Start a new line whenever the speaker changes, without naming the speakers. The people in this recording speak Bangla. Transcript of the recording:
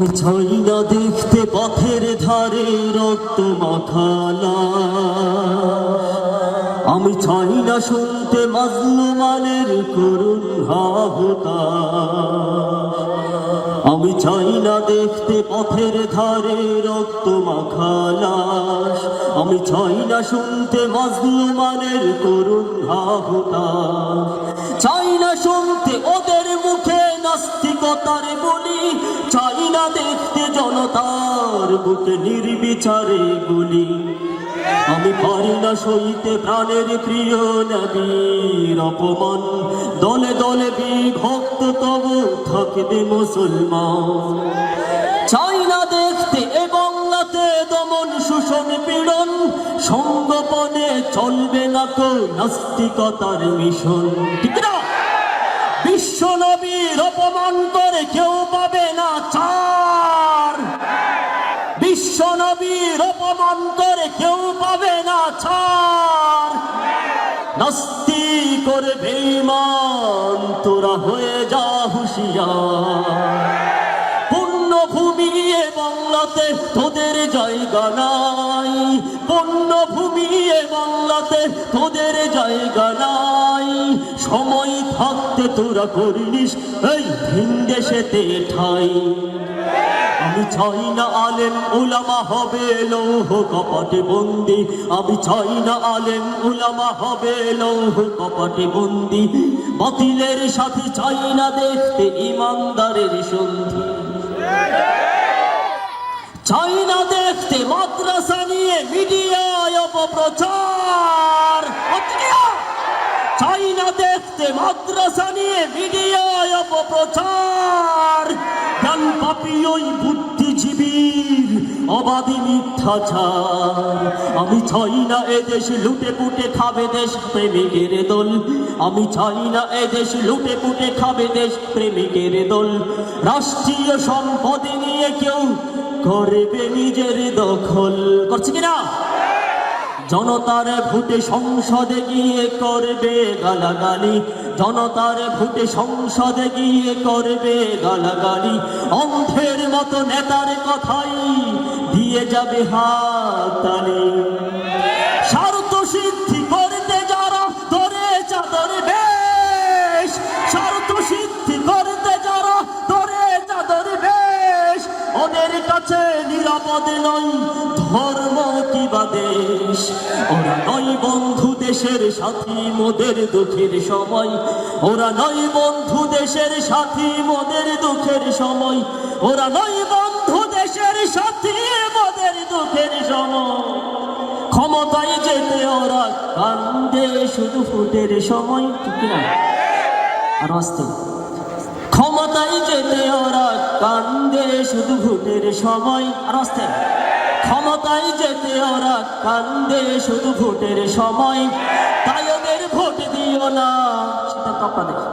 আমি চাই না দেখতে পথের ধারে রক্ত মাখালা, আমি চাই না শুনতে মাজলুমানের করুণ হাহুতাশ, আমি চাই না দেখতে পথের ধারে রক্ত মাখালা, আমি চাই না শুনতে মাজলুমানের করুণ হাহুতাশ, চাই না শুনতে ওদের মুখে নাস্তিকতার বলি, চাই না দেখতে জনতার বুকে নির্বিচারে গুলি। আমি পারি না সইতে প্রাণের প্রিয় নবীর অপমান, দলে দলে বিভক্ত তবু থাকবে মুসলমান। চাই না দেখতে এ বাংলাতে দমন শোষণ পীড়ন, সঙ্গোপনে চলবে না কো নাস্তিকতার মিশন। ঠিক না? বিশ্ব নবীর অপমান করে কেউ পাবে না ছাড়, বিশ্ব নবীর অপমান করে কেউ পাবে না ছাড়। নাস্তিক করে বেঈমান তোরা হয়ে যা হুঁশিয়ার, পুণ্যভূমি এ বাংলাতে তোদের জায়গা নাই, পুণ্যভূমি এ বাংলাতে তোদের জায়গা নাই। সময় থাকতে তোরা করিস এই ভিন দেশেতে ঠাই। আমি চাই না আলেম উলামা হবে লৌহ কপাটে বন্দি, আমি চাই না আলেম উলামা হবে লৌহ কপাটে বন্দি। বাতিলের সাথে চাই না দেখতে ইমানদারের সন্ধি, চাই না দেখতে মাদ্রাসা নিয়ে মিডিয়ায় অপপ্রচার, চাই না দেখতে মাদ্রাসা নিয়ে মিডিয়ায় অপপ্রচার। জ্ঞান পাপী ওই বুদ্ধিজীবীর অবাধি মিথ্যাচার। আমি চাই না এদেশ লুটে পুটে খাবে দেশ প্রেমিকের দল, আমি চাই না এদেশ লুটে পুটে খাবে দেশ প্রেমিকের দল। রাষ্ট্রীয় সম্পদ নিয়ে কেউ করবে নিজের দখল, করছে কিনা? জনতার ভোটে সংসদে গিয়ে করবে গালাগালি, জনতার ভোটে সংসদে গিয়ে করবে গালাগালি। অন্ধের মতো নেতার কথাই দিয়ে যাবে হাততালি। স্বার্থ সিদ্ধি করতে যারা ধরে চাদর বেশ, স্বার্থ সিদ্ধি করতে যারা ধরে চাদর বেশ, ওদের কাছে নিরাপদ নয় ধর্ম কিবা দেশ। ওরা নয় বন্ধু দেশের সাথী মোদের দুঃখের সময়, ওরা নয় বন্ধু দেশের সাথী মোদের দুঃখের সময়, ওরা নয় বন্ধু দেশের সাথী মোদের দুঃখের সময়। ক্ষমতায় যেতে ওরা কান্দে শুধু ভোটের সময়, ঠিক না? আর আসতে ক্ষমতায় যেতে ওরা কান্দে শুধু ভোটের সময়, আর আসতে ক্ষমতায় যেতে ওরা কান্দে শুধু ভোটের সময়। তাই ওদের ভোট দিও না, সেটা পাপা দেখি।